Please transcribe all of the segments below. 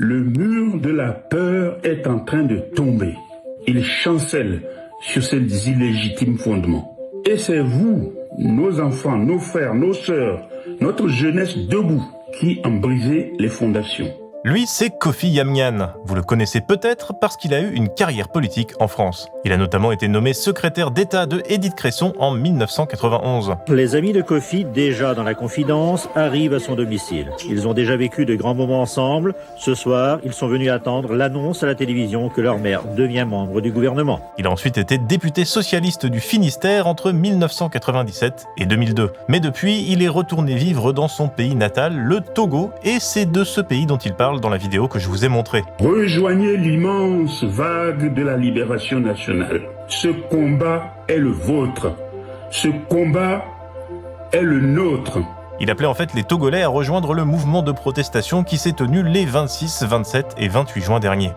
Le mur de la peur est en train de tomber. Il chancelle sur ces illégitimes fondements. Et c'est vous, nos enfants, nos frères, nos sœurs, notre jeunesse debout, qui en brisez les fondations. Lui, c'est Kofi Yamyan. Vous le connaissez peut-être parce qu'il a eu une carrière politique en France. Il a notamment été nommé secrétaire d'État de Édith Cresson en 1991. Les amis de Kofi, déjà dans la confidence, arrivent à son domicile. Ils ont déjà vécu de grands moments ensemble. Ce soir, ils sont venus attendre l'annonce à la télévision que leur mère devient membre du gouvernement. Il a ensuite été député socialiste du Finistère entre 1997 et 2002. Mais depuis, il est retourné vivre dans son pays natal, le Togo, et c'est de ce pays dont il parle dans la vidéo que je vous ai montrée. Rejoignez l'immense vague de la libération nationale. Ce combat est le vôtre. Ce combat est le nôtre. Il appelait en fait les Togolais à rejoindre le mouvement de protestation qui s'est tenu les 26, 27 et 28 juin dernier.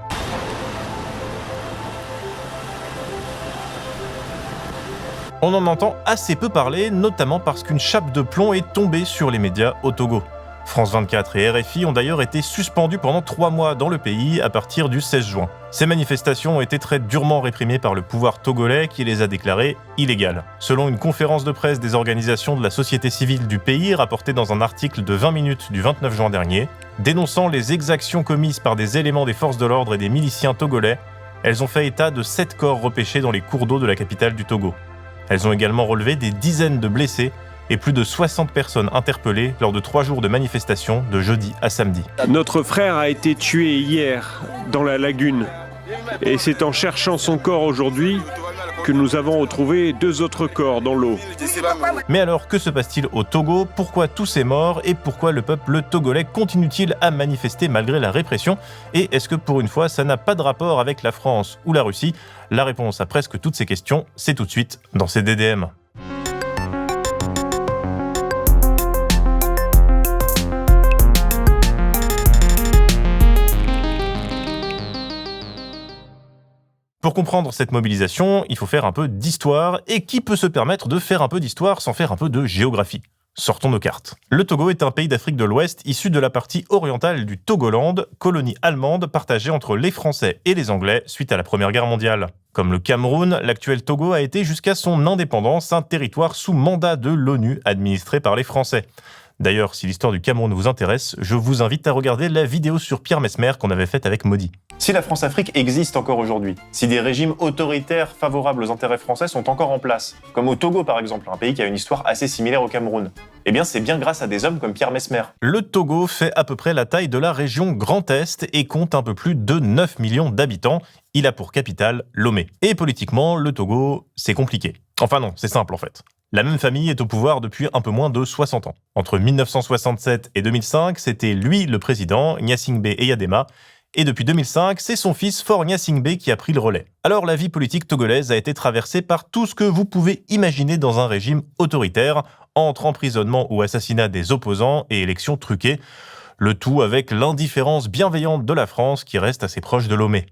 On en entend assez peu parler, notamment parce qu'une chape de plomb est tombée sur les médias au Togo. France 24 et RFI ont d'ailleurs été suspendus pendant 3 mois dans le pays à partir du 16 juin. Ces manifestations ont été très durement réprimées par le pouvoir togolais qui les a déclarées illégales. Selon une conférence de presse des organisations de la société civile du pays rapportée dans un article de 20 minutes du 29 juin dernier, dénonçant les exactions commises par des éléments des forces de l'ordre et des miliciens togolais, elles ont fait état de 7 corps repêchés dans les cours d'eau de la capitale du Togo. Elles ont également relevé des dizaines de blessés et plus de 60 personnes interpellées lors de 3 jours de manifestations de jeudi à samedi. Notre frère a été tué hier dans la lagune et c'est en cherchant son corps aujourd'hui que nous avons retrouvé 2 autres corps dans l'eau. Mais alors, que se passe-t-il au Togo ? Pourquoi tous ces morts ? Et pourquoi le peuple togolais continue-t-il à manifester malgré la répression ? Et est-ce que pour une fois, ça n'a pas de rapport avec la France ou la Russie ? La réponse à presque toutes ces questions, c'est tout de suite dans ces DDM. Pour comprendre cette mobilisation, il faut faire un peu d'histoire, et qui peut se permettre de faire un peu d'histoire sans faire un peu de géographie ? Sortons nos cartes. Le Togo est un pays d'Afrique de l'Ouest issu de la partie orientale du Togoland, colonie allemande partagée entre les Français et les Anglais suite à la Première Guerre mondiale. Comme le Cameroun, l'actuel Togo a été jusqu'à son indépendance un territoire sous mandat de l'ONU administré par les Français. D'ailleurs, si l'histoire du Cameroun vous intéresse, je vous invite à regarder la vidéo sur Pierre Messmer qu'on avait faite avec Modi. Si la France-Afrique existe encore aujourd'hui, si des régimes autoritaires favorables aux intérêts français sont encore en place, comme au Togo par exemple, un pays qui a une histoire assez similaire au Cameroun, eh bien c'est bien grâce à des hommes comme Pierre Messmer. Le Togo fait à peu près la taille de la région Grand Est et compte un peu plus de 9 millions d'habitants. Il a pour capitale Lomé. Et politiquement, le Togo, c'est compliqué. Enfin non, c'est simple en fait. La même famille est au pouvoir depuis un peu moins de 60 ans. Entre 1967 et 2005, c'était lui le président, Gnassingbé Eyadema, et depuis 2005, c'est son fils Faure Gnassingbé qui a pris le relais. Alors la vie politique togolaise a été traversée par tout ce que vous pouvez imaginer dans un régime autoritaire, entre emprisonnement ou assassinat des opposants et élections truquées, le tout avec l'indifférence bienveillante de la France qui reste assez proche de Lomé.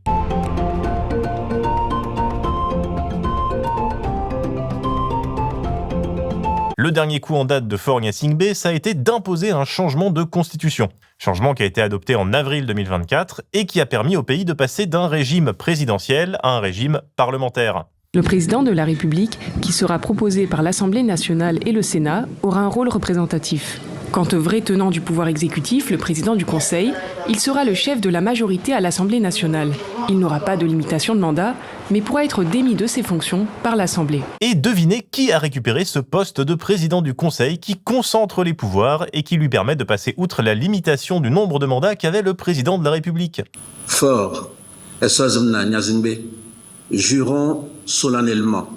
Le dernier coup en date de Faure Gnassingbé, ça a été d'imposer un changement de constitution. Changement qui a été adopté en avril 2024 et qui a permis au pays de passer d'un régime présidentiel à un régime parlementaire. Le président de la République, qui sera proposé par l'Assemblée nationale et le Sénat, aura un rôle représentatif. Quant au vrai tenant du pouvoir exécutif, le président du Conseil, il sera le chef de la majorité à l'Assemblée nationale. Il n'aura pas de limitation de mandat, mais pourra être démis de ses fonctions par l'Assemblée. Et devinez qui a récupéré ce poste de président du Conseil qui concentre les pouvoirs et qui lui permet de passer outre la limitation du nombre de mandats qu'avait le président de la République. Faure et Sozomna Gnassingbé jurons solennellement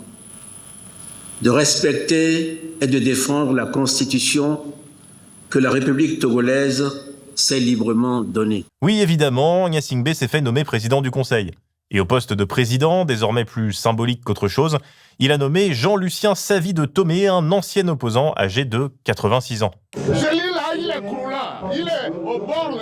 de respecter et de défendre la Constitution que la République togolaise s'est librement donnée. Oui, évidemment, Gnassingbé s'est fait nommer président du Conseil. Et au poste de président, désormais plus symbolique qu'autre chose, il a nommé Jean-Lucien Savy de Tomé, un ancien opposant âgé de 86 ans. Je lis là, il est croulant, il est au bord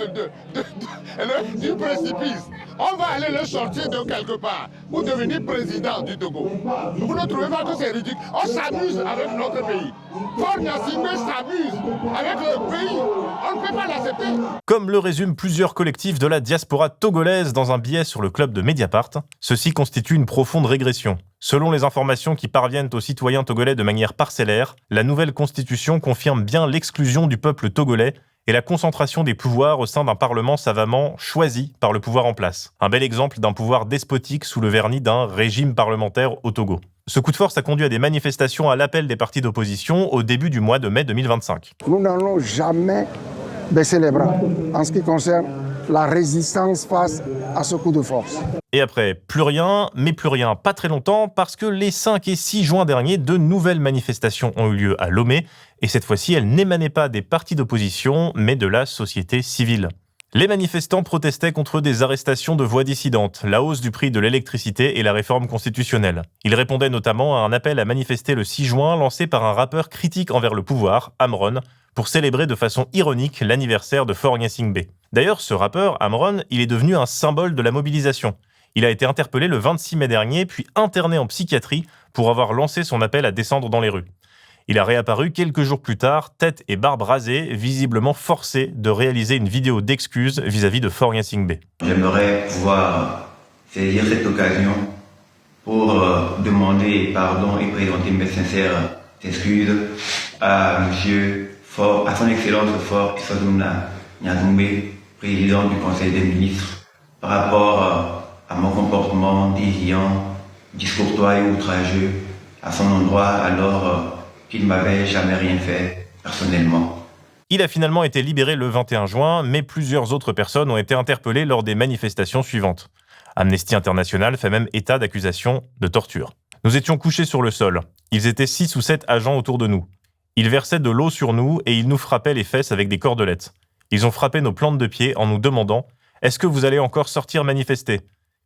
du précipice. On va aller le sortir de quelque part pour devenir président du Togo. Vous ne trouvez pas que c'est ridicule? On s'amuse avec notre pays. Faure Gnassingbé s'amuse avec le pays. On ne peut pas l'accepter. Comme le résument plusieurs collectifs de la diaspora togolaise dans un billet sur le club de Mediapart, ceci constitue une profonde régression. Selon les informations qui parviennent aux citoyens togolais de manière parcellaire, la nouvelle constitution confirme bien l'exclusion du peuple togolais et la concentration des pouvoirs au sein d'un parlement savamment choisi par le pouvoir en place. Un bel exemple d'un pouvoir despotique sous le vernis d'un régime parlementaire au Togo. Ce coup de force a conduit à des manifestations à l'appel des partis d'opposition au début du mois de mai 2025. Nous n'allons jamais baisser les bras en ce qui concerne la résistance face à ce coup de force. Et après, plus rien, mais plus rien pas très longtemps, parce que les 5 et 6 juin dernier, de nouvelles manifestations ont eu lieu à Lomé, et cette fois-ci, elles n'émanaient pas des partis d'opposition, mais de la société civile. Les manifestants protestaient contre des arrestations de voix dissidentes, la hausse du prix de l'électricité et la réforme constitutionnelle. Ils répondaient notamment à un appel à manifester le 6 juin lancé par un rappeur critique envers le pouvoir, Amron, pour célébrer de façon ironique l'anniversaire de Faure Gnassingbé. D'ailleurs, ce rappeur, Amron, il est devenu un symbole de la mobilisation. Il a été interpellé le 26 mai dernier, puis interné en psychiatrie pour avoir lancé son appel à descendre dans les rues. Il a réapparu quelques jours plus tard, tête et barbe rasée, visiblement forcé de réaliser une vidéo d'excuses vis-à-vis de Faure Gnassingbé. J'aimerais pouvoir saisir cette occasion pour demander pardon et présenter mes sincères excuses à Monsieur Faure, à son Excellence Faure Gnassingbé, président du Conseil des ministres, par rapport à mon comportement déviant, discourtois et outrageux à son endroit alors qu'il ne m'avait jamais rien fait personnellement. Il a finalement été libéré le 21 juin, mais plusieurs autres personnes ont été interpellées lors des manifestations suivantes. Amnesty International fait même état d'accusations de torture. Nous étions couchés sur le sol. Ils étaient 6 ou 7 agents autour de nous. Ils versaient de l'eau sur nous et ils nous frappaient les fesses avec des cordelettes. Ils ont frappé nos plantes de pied en nous demandant « Est-ce que vous allez encore sortir manifester ?»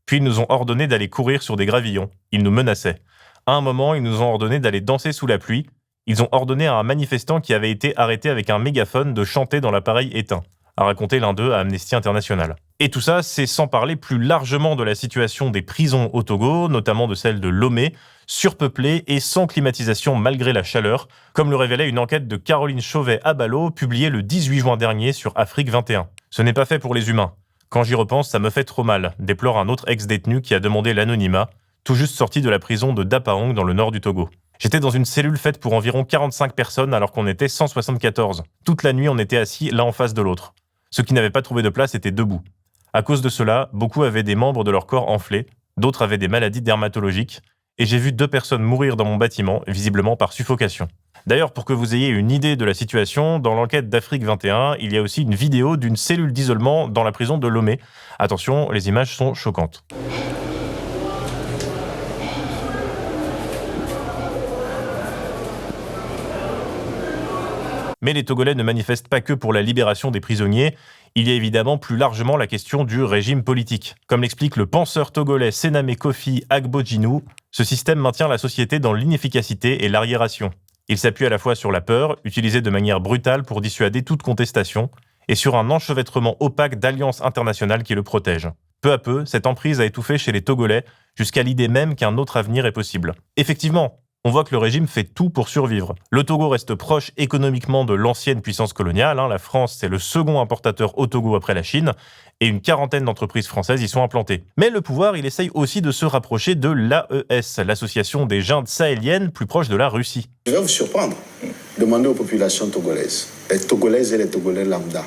Puis ils nous ont ordonné d'aller courir sur des gravillons. Ils nous menaçaient. À un moment, ils nous ont ordonné d'aller danser sous la pluie. Ils ont ordonné à un manifestant qui avait été arrêté avec un mégaphone de chanter dans l'appareil éteint, a raconté l'un d'eux à Amnesty International. Et tout ça, c'est sans parler plus largement de la situation des prisons au Togo, notamment de celle de Lomé, surpeuplée et sans climatisation malgré la chaleur, comme le révélait une enquête de Caroline Chauvet-Abalo, publiée le 18 juin dernier sur Afrique 21. Ce n'est pas fait pour les humains. Quand j'y repense, ça me fait trop mal, déplore un autre ex-détenu qui a demandé l'anonymat, tout juste sorti de la prison de Dapaong dans le nord du Togo. J'étais dans une cellule faite pour environ 45 personnes alors qu'on était 174. Toute la nuit, on était assis l'un en face de l'autre. Ceux qui n'avaient pas trouvé de place étaient debout. À cause de cela, beaucoup avaient des membres de leur corps enflés, d'autres avaient des maladies dermatologiques, et j'ai vu 2 personnes mourir dans mon bâtiment, visiblement par suffocation. D'ailleurs, pour que vous ayez une idée de la situation, dans l'enquête d'Afrique 21, il y a aussi une vidéo d'une cellule d'isolement dans la prison de Lomé. Attention, les images sont choquantes. Mais les Togolais ne manifestent pas que pour la libération des prisonniers, il y a évidemment plus largement la question du régime politique. Comme l'explique le penseur togolais Sename Kofi Agbodjinou, ce système maintient la société dans l'inefficacité et l'arriération. Il s'appuie à la fois sur la peur, utilisée de manière brutale pour dissuader toute contestation, et sur un enchevêtrement opaque d'alliances internationales qui le protègent. Peu à peu, cette emprise a étouffé chez les Togolais, jusqu'à l'idée même qu'un autre avenir est possible. Effectivement, on voit que le régime fait tout pour survivre. Le Togo reste proche économiquement de l'ancienne puissance coloniale. La France, c'est le second importateur au Togo après la Chine, et une quarantaine d'entreprises françaises y sont implantées. Mais le pouvoir, il essaye aussi de se rapprocher de l'AES, l'association des juntes sahéliennes plus proche de la Russie. Je vais vous surprendre. Demandez aux populations togolaises, les Togolaises et les Togolais lambda,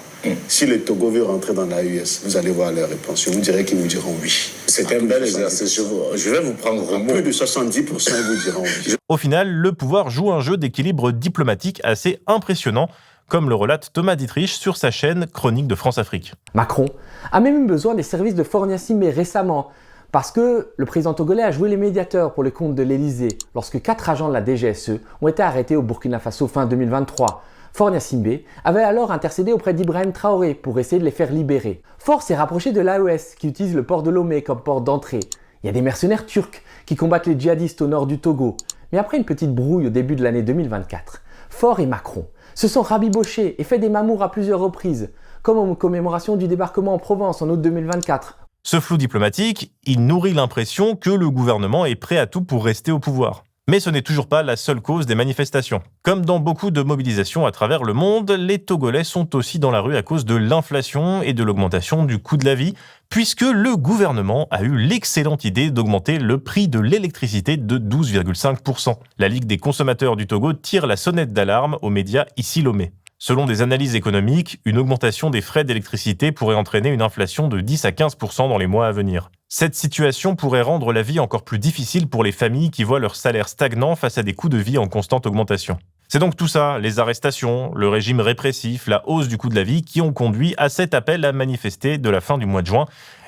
si le Togo veut rentrer dans l'AES, vous allez voir leur réponse. Vous direz qu'ils vous diront oui. C'est un bel exercice. Je vais vous prendre au mot. Plus de 70%, ils vous diront oui. Au final, le pouvoir joue un jeu d'équilibre diplomatique assez impressionnant, comme le relate Thomas Dietrich sur sa chaîne Chronique de France-Afrique. Macron a même eu besoin des services de Faure Gnassingbé récemment, parce que le président togolais a joué les médiateurs pour le compte de l'Elysée, lorsque 4 agents de la DGSE ont été arrêtés au Burkina Faso fin 2023. Faure Gnassingbé avait alors intercédé auprès d'Ibrahim Traoré pour essayer de les faire libérer. Faure s'est rapproché de l'AES, qui utilise le port de Lomé comme port d'entrée. Il y a des mercenaires turcs qui combattent les djihadistes au nord du Togo. Mais après une petite brouille au début de l'année 2024, Faure et Macron se sont rabibochés et fait des mamours à plusieurs reprises, comme en commémoration du débarquement en Provence en août 2024, Ce flou diplomatique, il nourrit l'impression que le gouvernement est prêt à tout pour rester au pouvoir. Mais ce n'est toujours pas la seule cause des manifestations. Comme dans beaucoup de mobilisations à travers le monde, les Togolais sont aussi dans la rue à cause de l'inflation et de l'augmentation du coût de la vie, puisque le gouvernement a eu l'excellente idée d'augmenter le prix de l'électricité de 12,5%. La Ligue des consommateurs du Togo tire la sonnette d'alarme aux médias ici Lomé. Selon des analyses économiques, une augmentation des frais d'électricité pourrait entraîner une inflation de 10 à 15% dans les mois à venir. Cette situation pourrait rendre la vie encore plus difficile pour les familles qui voient leur salaire stagnant face à des coûts de vie en constante augmentation. C'est donc tout ça, les arrestations, le régime répressif, la hausse du coût de la vie qui ont conduit à cet appel à manifester de la fin du mois de juin,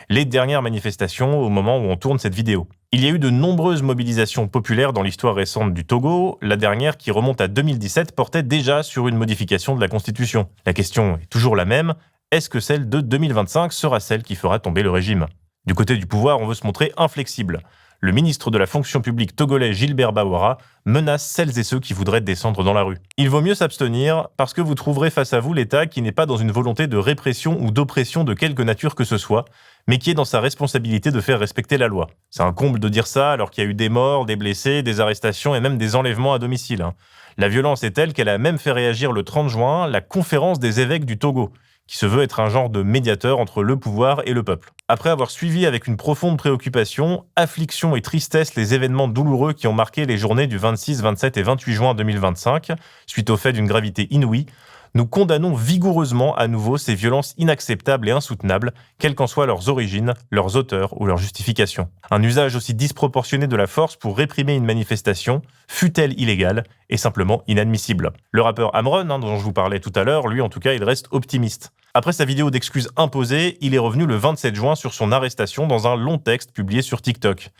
les dernières manifestations au moment où on tourne cette vidéo. Il y a eu de nombreuses mobilisations populaires dans l'histoire récente du Togo. La dernière, qui remonte à 2017, portait déjà sur une modification de la Constitution. La question est toujours la même, est-ce que celle de 2025 sera celle qui fera tomber le régime ? Du côté du pouvoir, on veut se montrer inflexible. Le ministre de la fonction publique togolais Gilbert Bawara menace celles et ceux qui voudraient descendre dans la rue. Il vaut mieux s'abstenir parce que vous trouverez face à vous l'État qui n'est pas dans une volonté de répression ou d'oppression de quelque nature que ce soit, mais qui est dans sa responsabilité de faire respecter la loi. C'est un comble de dire ça alors qu'il y a eu des morts, des blessés, des arrestations et même des enlèvements à domicile. La violence est telle qu'elle a même fait réagir le 30 juin la conférence des évêques du Togo, qui se veut être un genre de médiateur entre le pouvoir et le peuple. Après avoir suivi avec une profonde préoccupation, affliction et tristesse les événements douloureux qui ont marqué les journées du 26, 27 et 28 juin 2025, suite au fait d'une gravité inouïe, nous condamnons vigoureusement à nouveau ces violences inacceptables et insoutenables, quelles qu'en soient leurs origines, leurs auteurs ou leurs justifications. Un usage aussi disproportionné de la force pour réprimer une manifestation, fût-elle illégale, est simplement inadmissible. Le rappeur Amron, dont je vous parlais tout à l'heure, lui en tout cas, il reste optimiste. Après sa vidéo d'excuses imposée, il est revenu le 27 juin sur son arrestation dans un long texte publié sur TikTok.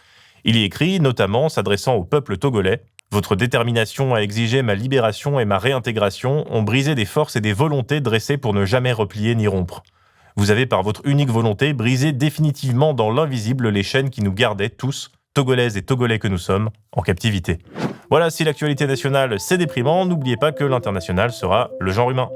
Il y écrit, notamment s'adressant au peuple togolais, « Votre détermination à exiger ma libération et ma réintégration ont brisé des forces et des volontés dressées pour ne jamais replier ni rompre. Vous avez par votre unique volonté brisé définitivement dans l'invisible les chaînes qui nous gardaient tous, Togolaises et Togolais que nous sommes, en captivité. » Voilà, si l'actualité nationale c'est déprimant, n'oubliez pas que l'international sera le genre humain.